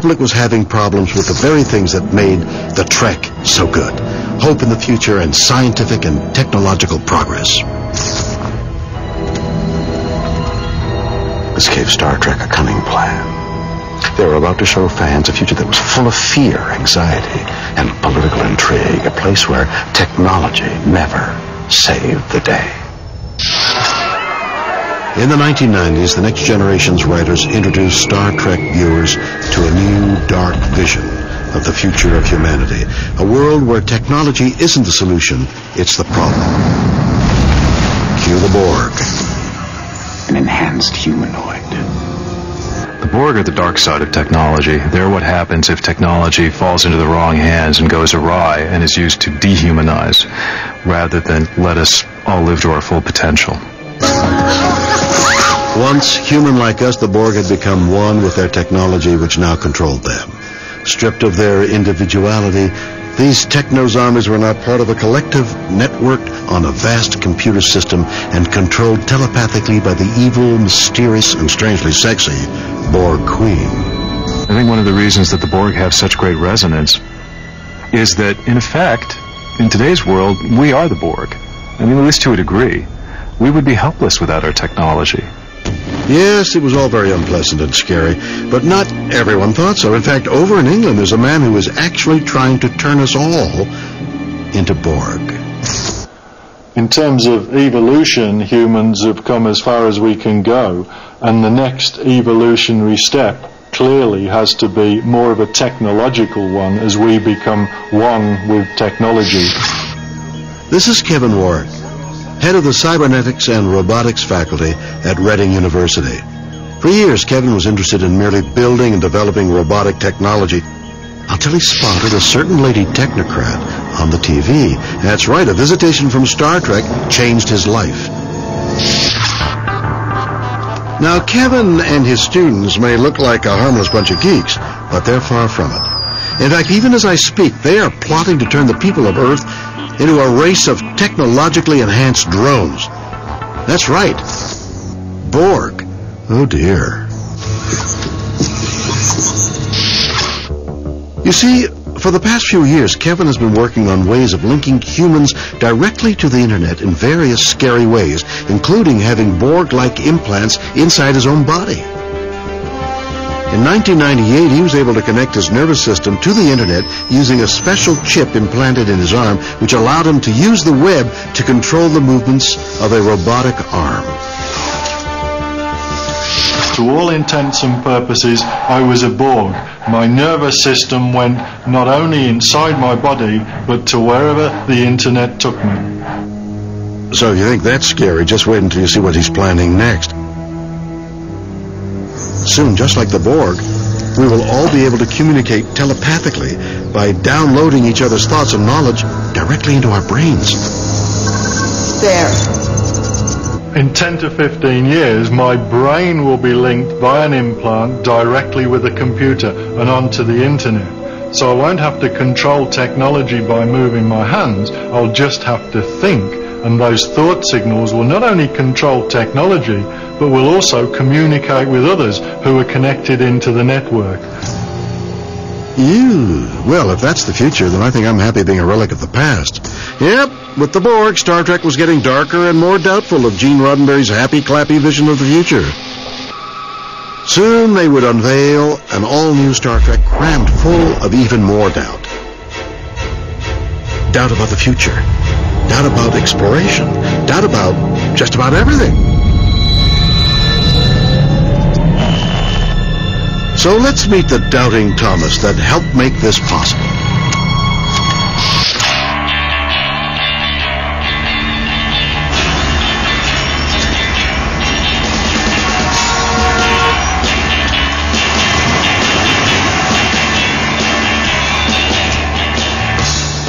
public was having problems with the very things that made the Trek so good. Hope in the future and scientific and technological progress. This gave Star Trek a cunning plan. They were about to show fans a future that was full of fear, anxiety, and political intrigue, a place where technology never saved the day. In the 1990s, the Next Generation's writers introduced Star Trek viewers to a new, dark vision of the future of humanity. A world where technology isn't the solution, it's the problem. Cue the Borg. An enhanced humanoid. The Borg are the dark side of technology. They're what happens if technology falls into the wrong hands and goes awry and is used to dehumanize, rather than let us all live to our full potential. Once human like us, the Borg had become one with their technology, which now controlled them. Stripped of their individuality, these techno-zombies were now part of a collective networked on a vast computer system and controlled telepathically by the evil, mysterious, and strangely sexy Borg Queen. I think one of the reasons that the Borg have such great resonance is that, in effect, in today's world, we are the Borg. I mean, at least to a degree. We would be helpless without our technology. Yes, it was all very unpleasant and scary, but not everyone thought so. In fact, over in England, there's a man who is actually trying to turn us all into Borg. In terms of evolution, humans have come as far as we can go, and the next evolutionary step clearly has to be more of a technological one as we become one with technology. This is Kevin Warwick, head of the Cybernetics and Robotics faculty at Reading University. For years, Kevin was interested in merely building and developing robotic technology until he spotted a certain lady technocrat on the TV. That's right, a visitation from Star Trek changed his life. Now, Kevin and his students may look like a harmless bunch of geeks, but they're far from it. In fact, even as I speak, they are plotting to turn the people of Earth into a race of technologically enhanced drones. That's right. Borg. Oh dear. You see, for the past few years, Kevin has been working on ways of linking humans directly to the internet in various scary ways, including having Borg-like implants inside his own body. In 1998, he was able to connect his nervous system to the internet using a special chip implanted in his arm, which allowed him to use the web to control the movements of a robotic arm. To all intents and purposes, I was a Borg. My nervous system went not only inside my body, but to wherever the internet took me. So if you think that's scary, just wait until you see what he's planning next. Soon, just like the Borg, we will all be able to communicate telepathically by downloading each other's thoughts and knowledge directly into our brains. There. In 10 to 15 years, my brain will be linked by an implant directly with a computer and onto the internet. So I won't have to control technology by moving my hands, I'll just have to think. And those thought signals will not only control technology, but will also communicate with others who are connected into the network. Well, if that's the future, then I think I'm happy being a relic of the past. Yep, with the Borg, Star Trek was getting darker and more doubtful of Gene Roddenberry's happy-clappy vision of the future. Soon they would unveil an all-new Star Trek crammed full of even more doubt. Doubt about the future. Doubt about exploration. Doubt about just about everything. So let's meet the doubting Thomas that helped make this possible.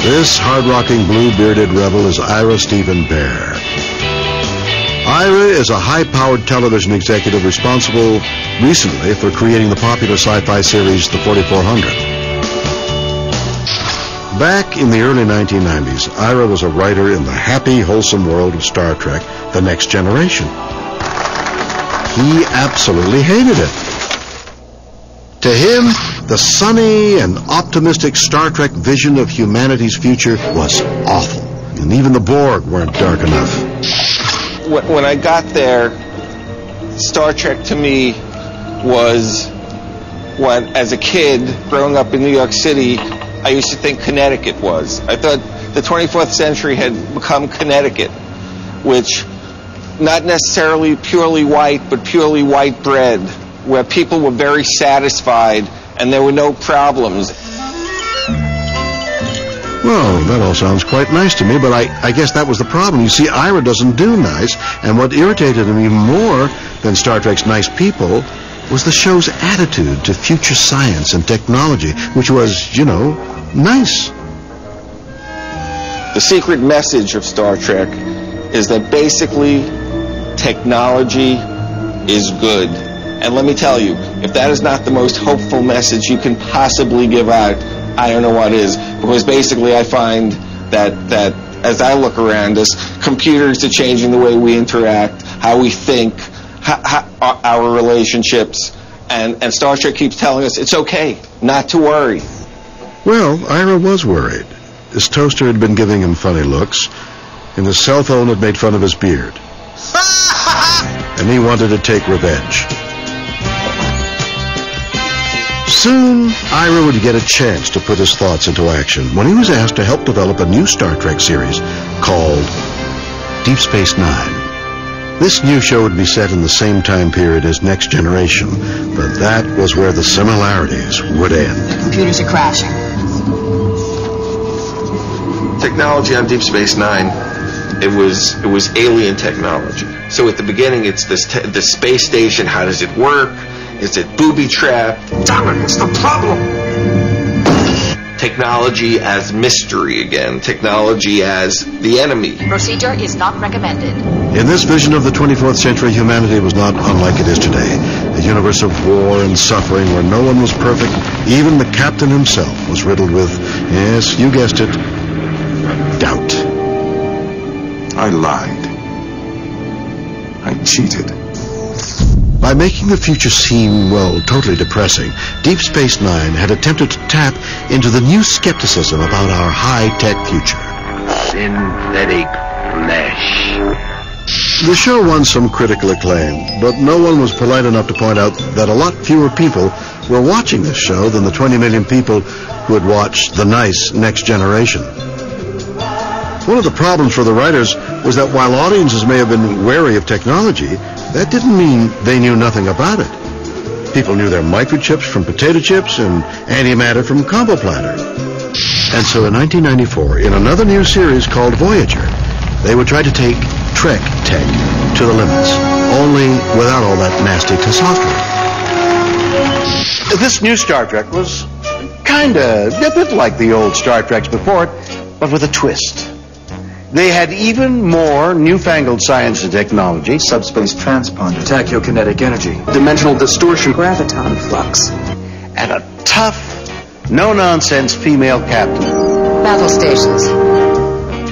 This hard-rocking, blue-bearded rebel is Ira Stephen Bear. Ira is a high-powered television executive responsible recently for creating the popular sci-fi series The 4400. Back in the early 1990s, Ira was a writer in the happy, wholesome world of Star Trek, The Next Generation. He absolutely hated it. To him, the sunny and optimistic Star Trek vision of humanity's future was awful. And even the Borg weren't dark enough. When I got there, Star Trek to me was what, as a kid growing up in New York City, I used to think Connecticut was. I thought the 24th century had become Connecticut, which not necessarily purely white, but purely white bread, where people were very satisfied and there were no problems. Well, that all sounds quite nice to me, but I guess that was the problem. You see, Ira doesn't do nice, and what irritated him even more than Star Trek's nice people was the show's attitude to future science and technology, which was, you know, nice. The secret message of Star Trek is that basically technology is good. And let me tell you, if that is not the most hopeful message you can possibly give out, I don't know what is. Because basically I find that as I look around us, computers are changing the way we interact, how we think, our relationships, and Star Trek keeps telling us it's okay not to worry. Well, Ira was worried. His toaster had been giving him funny looks, and his cell phone had made fun of his beard. And he wanted to take revenge. Soon, Ira would get a chance to put his thoughts into action when he was asked to help develop a new Star Trek series called Deep Space Nine. This new show would be set in the same time period as Next Generation, but that was where the similarities would end. The computers are crashing. Technology on Deep Space Nine, it was alien technology. So at the beginning, it's the space station. How does it work? Is it booby-trapped? Damn it, what's the problem? Technology as mystery again. Technology as the enemy. Procedure is not recommended. In this vision of the 24th century, humanity was not unlike it is today. A universe of war and suffering where no one was perfect. Even the captain himself was riddled with, yes, you guessed it, doubt. I lied. I cheated. By making the future seem, well, totally depressing, Deep Space Nine had attempted to tap into the new skepticism about our high-tech future. Synthetic flesh. The show won some critical acclaim, but no one was polite enough to point out that a lot fewer people were watching this show than the 20 million people who had watched the nice Next Generation. One of the problems for the writers was that while audiences may have been wary of technology, that didn't mean they knew nothing about it. People knew their microchips from potato chips and antimatter from Combo Planner. And so in 1994, in another new series called Voyager, they would try to take Trek tech to the limits, only without all that nasty testosterone. This new Star Trek was kinda a bit like the old Star Treks before it, but with a twist. They had even more newfangled science and technology. Subspace transponder. Tachyokinetic energy. Dimensional distortion. Graviton flux. And a tough, no-nonsense female captain. Battle stations.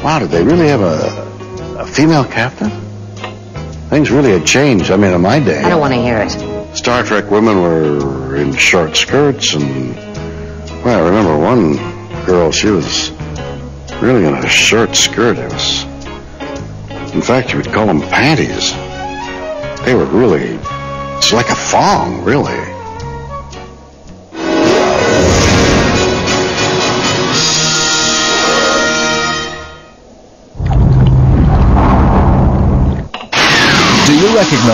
Wow, did they really have a female captain? Things really had changed, I mean, in my day. I don't want to hear it. Star Trek women were in short skirts and, well, I remember one girl, she was really in a short skirt. It was, in fact, you would call them panties. They were really, it's like a thong, really. Do you recognize